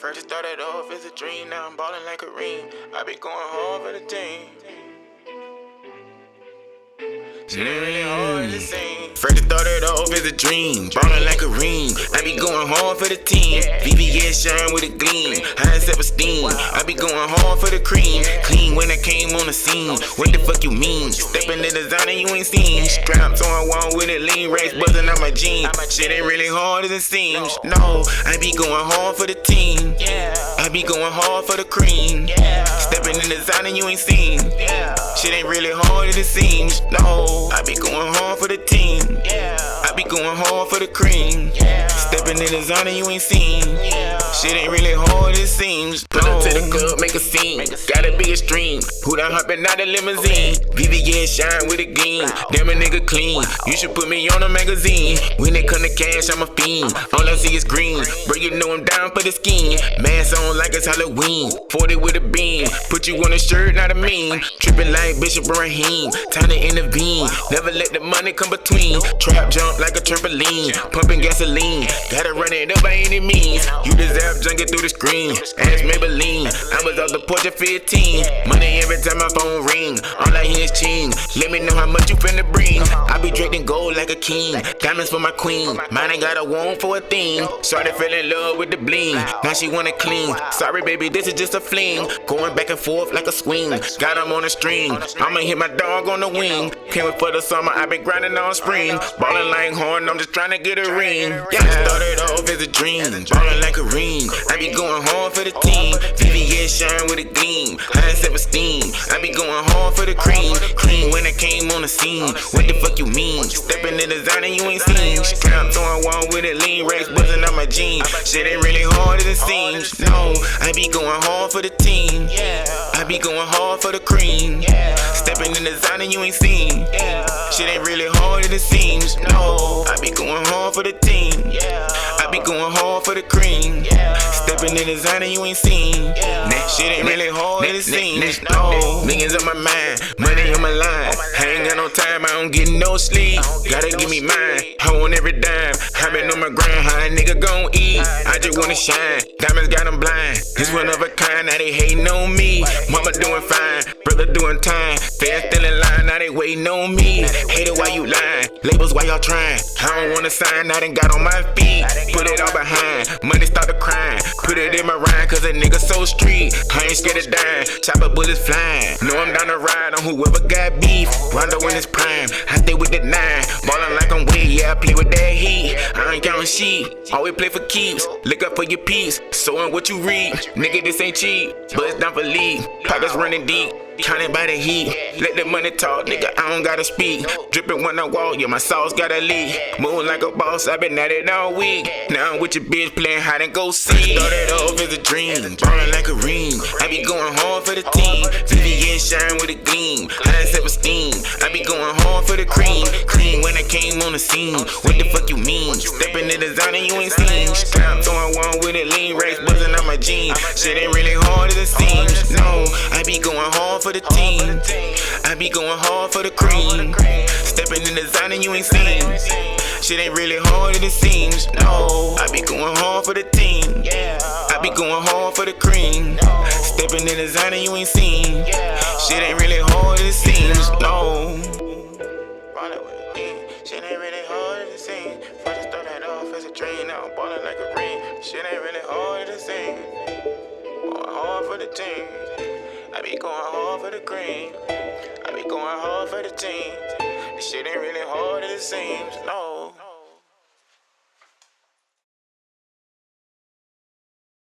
First it started off as a dream, now I'm ballin' like a ream. I be going hard for the team. Shit ain't really hard to sing. First it started off as a dream, ballin' like a ream. I be going hard for the team. VVS shine with a gleam, high self-esteem. I be going hard for the cream. Clean when I came on the scene. What the fuck you mean? Steppin' in designer you ain't seen. Straps on wall with a lean, race buzzing out my jeans. Shit ain't really hard as it seems. No, I be going hard for the team. I be going hard for the cream. Steppin' in designer you ain't seen. Shit ain't really hard as it seems. No, I be going hard for the team. I be going hard for the cream. Stepping in designer you ain't seen. Shit ain't really hard as it seems. Pull up to the club, make a scene. Gotta be a stream. Who done hoppin' out the limousine? VVS shine with a gleam. Damn a nigga clean. You should put me on a magazine. When it come to cash, I'm a fiend. All I see is green. Bro, you know I'm down for the scheme. Mask on like it's Halloween. 40 with a beam. Put you on a shirt, not a meme. Trippin' like Bishop Raheem. Time to intervene. Never let the money come between. Trap jump like a trampoline. Pumping gasoline. Gotta run it up by any means. You deserve junking through the screen. Ass Maybelline. I was off the porch at 15. Money every time my phone ring. All I hear is ching. Let me know how much you finna bring. I be draped in gold like a king. Diamonds for my queen. Mine ain't got a want for a theme. Started fell in love with the bling. Now she wanna clean. Sorry baby, this is just a fling. Going back and forth like a swing. Got him on a string. I'ma hit my dog on the wing. Can't wait for the summer, I been grinding all spring. Ballin' like horn, I'm just trying to get a ring. Started off as a dream, ballin' like a ring. I be going hard for the team. VVS shine with a gleam, high self-esteem. I be going hard for the cream. Clean when I came on the scene. What the fuck you mean? Steppin' in designer you ain't seen. Straps on wall with a lean, race buzzing out my jeans. Shit ain't really hard as it seems. No, I be going hard for the team. I be going hard for the cream. Steppin' in designer you ain't seen. Shit ain't really hard as it seems. No, I be going hard for the team. I be going hard for the cream. Steppin' in designer you ain't seen. That shit ain't really hard as it seems. No, millions on my mind, money on my line. I ain't got no time, I don't get no sleep. Gotta give me mine, I want every dime. I been on my grind, how a nigga gon' eat? I just wanna shine, diamonds got them blind. This one of a kind, now they hating on me. Mama doing fine, brother doing time. Fans still in line, now they waiting on me. Hater, why you lying? Labels, why y'all trying? I don't wanna sign, I done got on my feet. Put it all behind, money start to crying. Put it in my rhyme, cause a nigga so street. I ain't scared of dying, chopper bullets flying. Know I'm down to ride on whoever got beef. Rondo in his prime, I stay with the 9. Ballin' like I'm Wade, yeah, I play with that heat. I ain't counting sheep, always play for keeps. Look up for your peeps, sowing what you reap. Nigga, this ain't cheap, but it's down for league. Pockets running deep, counted by the heat. Let the money talk, nigga, I don't gotta speak. Drippin' when I walk, yeah, my sauce gotta leak. Moving like a boss, I been at it all week. Now I'm with your bitch playing hide and go seek. Started off as a dream, ballin' like a ring. I be going hard for the team. VVS shine with a gleam, high self-esteem. I be going hard for the cream. Clean when I came on the scene. What the fuck you mean? Steppin' in designer you ain't seen. Straps on one with a lean, race buzzing out my jeans. Shit ain't really hard as it seems. No, I be going hard for the team. I be going hard for the cream. Steppin' in designer you ain't seen. Shit ain't really hard as it seems. No, I be going hard for the team. I be going hard for the cream. Steppin' in designer you ain't seen. Shit ain't really hard as it seems. No. Shit ain't really hard as it seems. First I started off as a dream, now I'm ballin' like a ring. Shit ain't really hard as it seems. Going hard for the team. I be going hard for the cream. I be going hard for the team. This shit ain't really hard as it seems. No.